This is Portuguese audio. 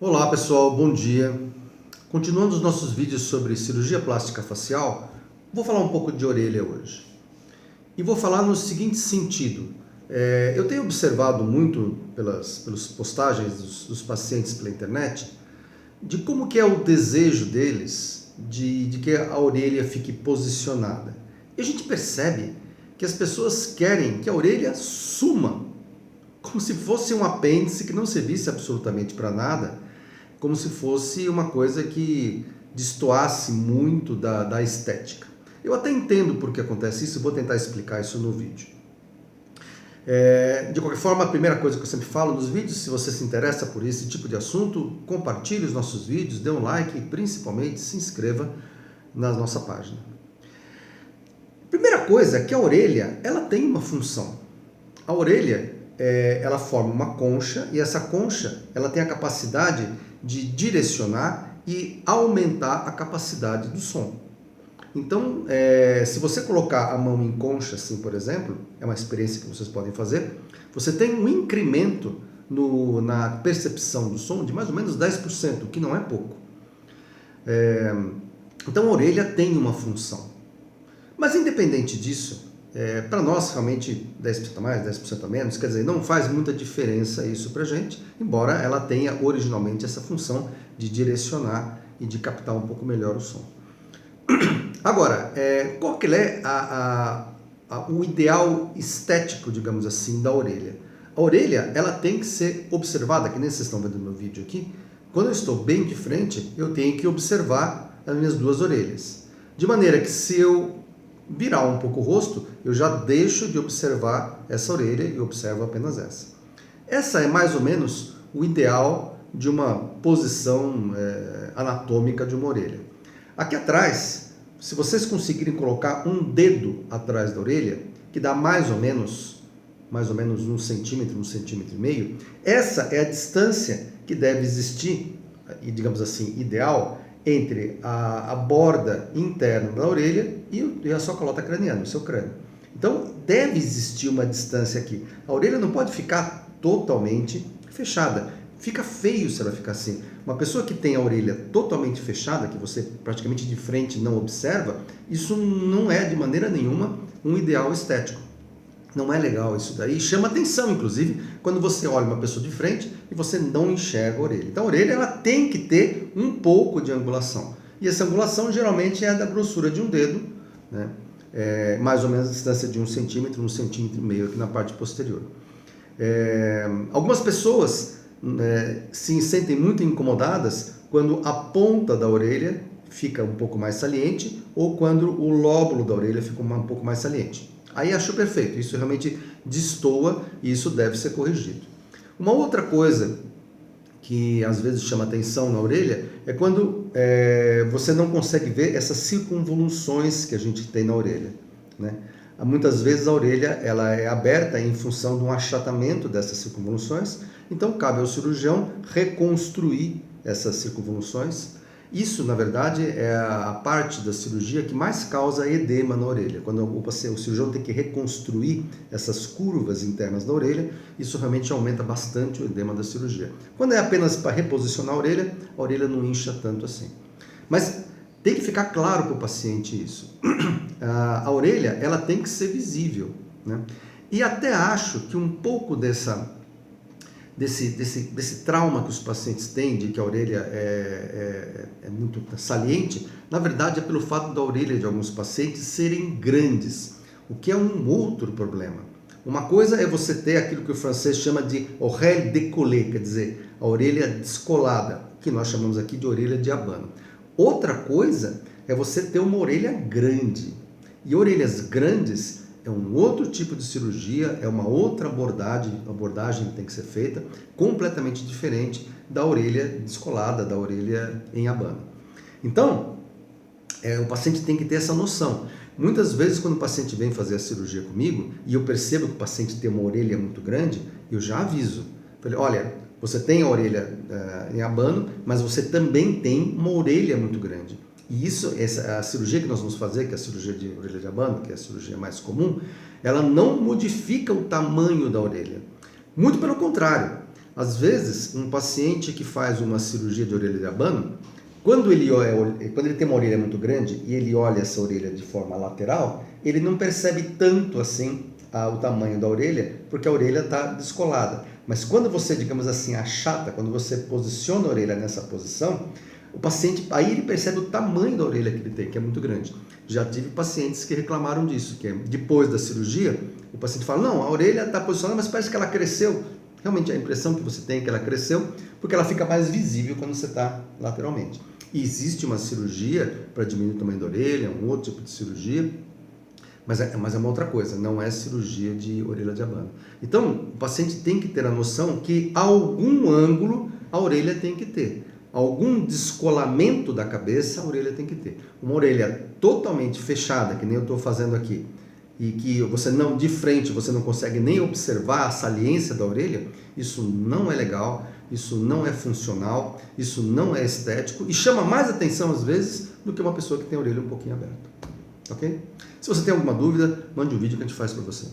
Olá pessoal, bom dia. Continuando os nossos vídeos sobre cirurgia plástica facial, vou falar um pouco de orelha hoje. E vou falar no seguinte sentido. Eu tenho observado muito pelas postagens dos pacientes pela internet de como que é o desejo deles de que a orelha fique posicionada. E a gente percebe que as pessoas querem que a orelha suma, como se fosse um apêndice que não servisse absolutamente para nada, como se fosse uma coisa que destoasse muito da estética. Eu até entendo por que acontece isso e vou tentar explicar isso no vídeo. De qualquer forma, a primeira coisa que eu sempre falo nos vídeos, se você se interessa por esse tipo de assunto, compartilhe os nossos vídeos, dê um like e principalmente se inscreva na nossa página. Primeira coisa é que a orelha ela tem uma função. A orelha ela forma uma concha e essa concha ela tem a capacidade de direcionar e aumentar a capacidade do som. Então, se você colocar a mão em concha, assim, por exemplo, é uma experiência que vocês podem fazer, você tem um incremento na percepção do som de mais ou menos 10%, o que não é pouco. Então, a orelha tem uma função. Mas, independente disso, para nós, realmente, 10% a mais, 10% a menos, quer dizer, não faz muita diferença isso para a gente, embora ela tenha originalmente essa função de direcionar e de captar um pouco melhor o som. Agora, qual que é o ideal estético, digamos assim, da orelha? A orelha, ela tem que ser observada, que nem vocês estão vendo no meu vídeo aqui, quando eu estou bem de frente, eu tenho que observar as minhas duas orelhas. De maneira que se eu virar um pouco o rosto, eu já deixo de observar essa orelha e observo apenas essa. Essa é mais ou menos o ideal de uma posição anatômica de uma orelha. Aqui atrás, se vocês conseguirem colocar um dedo atrás da orelha, que dá mais ou menos 1 centímetro, 1,5 centímetros, essa é a distância que deve existir, e digamos assim, ideal, entre a borda interna da orelha e a sua calota craniana, o seu crânio. Então, deve existir uma distância aqui. A orelha não pode ficar totalmente fechada. Fica feio se ela ficar assim. Uma pessoa que tem a orelha totalmente fechada, que você praticamente de frente não observa, isso não é de maneira nenhuma um ideal estético. Não é legal isso daí, chama atenção, inclusive, quando você olha uma pessoa de frente e você não enxerga a orelha. Então a orelha ela tem que ter um pouco de angulação. E essa angulação geralmente é da grossura de um dedo, né? Mais ou menos a distância de 1 centímetro, 1,5 centímetros aqui na parte posterior. Algumas pessoas se sentem muito incomodadas quando a ponta da orelha fica um pouco mais saliente ou quando o lóbulo da orelha fica um pouco mais saliente. Aí acho perfeito, isso realmente destoa e isso deve ser corrigido. Uma outra coisa que às vezes chama atenção na orelha é quando você não consegue ver essas circunvoluções que a gente tem na orelha, né? Muitas vezes a orelha ela é aberta em função de um achatamento dessas circunvoluções, então cabe ao cirurgião reconstruir essas circunvoluções. Isso, na verdade, é a parte da cirurgia que mais causa edema na orelha. Quando o cirurgião tem que reconstruir essas curvas internas da orelha, isso realmente aumenta bastante o edema da cirurgia. Quando é apenas para reposicionar a orelha não incha tanto assim. Mas tem que ficar claro para o paciente isso. A orelha ela tem que ser visível, né? E até acho que um pouco desse trauma que os pacientes têm de que a orelha é muito saliente, na verdade é pelo fato da orelha de alguns pacientes serem grandes, o que é um outro problema. Uma coisa é você ter aquilo que o francês chama de oreille décollée, quer dizer, a orelha descolada, que nós chamamos aqui de orelha de abano. Outra coisa é você ter uma orelha grande. E orelhas grandes é um outro tipo de cirurgia, é uma outra abordagem que tem que ser feita, completamente diferente da orelha descolada, da orelha em abano. Então, o paciente tem que ter essa noção. Muitas vezes, quando o paciente vem fazer a cirurgia comigo, e eu percebo que o paciente tem uma orelha muito grande, eu já aviso. Falei, olha, você tem a orelha em abano, mas você também tem uma orelha muito grande. E a cirurgia que nós vamos fazer, que é a cirurgia de orelha de abano, que é a cirurgia mais comum, ela não modifica o tamanho da orelha. Muito pelo contrário, Às vezes, um paciente que faz uma cirurgia de orelha de abano, quando ele tem uma orelha muito grande e ele olha essa orelha de forma lateral, ele não percebe tanto assim o tamanho da orelha, porque a orelha está descolada. Mas quando você, digamos assim, achata, quando você posiciona a orelha nessa posição, o paciente, aí ele percebe o tamanho da orelha que ele tem, que é muito grande. Já tive pacientes que reclamaram disso, que depois da cirurgia, o paciente fala, não, a orelha está posicionada, mas parece que ela cresceu. Realmente a impressão que você tem é que ela cresceu, porque ela fica mais visível quando você está lateralmente. E existe uma cirurgia para diminuir o tamanho da orelha, um outro tipo de cirurgia, mas é uma outra coisa, não é cirurgia de orelha de abano. Então, o paciente tem que ter a noção que algum ângulo a orelha tem que ter. Algum descolamento da cabeça a orelha tem que ter. Uma orelha totalmente fechada, que nem eu estou fazendo aqui, e que você não, de frente, você não consegue nem observar a saliência da orelha, isso não é legal, isso não é funcional, isso não é estético e chama mais atenção às vezes do que uma pessoa que tem a orelha um pouquinho aberta. Ok? Se você tem alguma dúvida, mande um vídeo que a gente faz para você.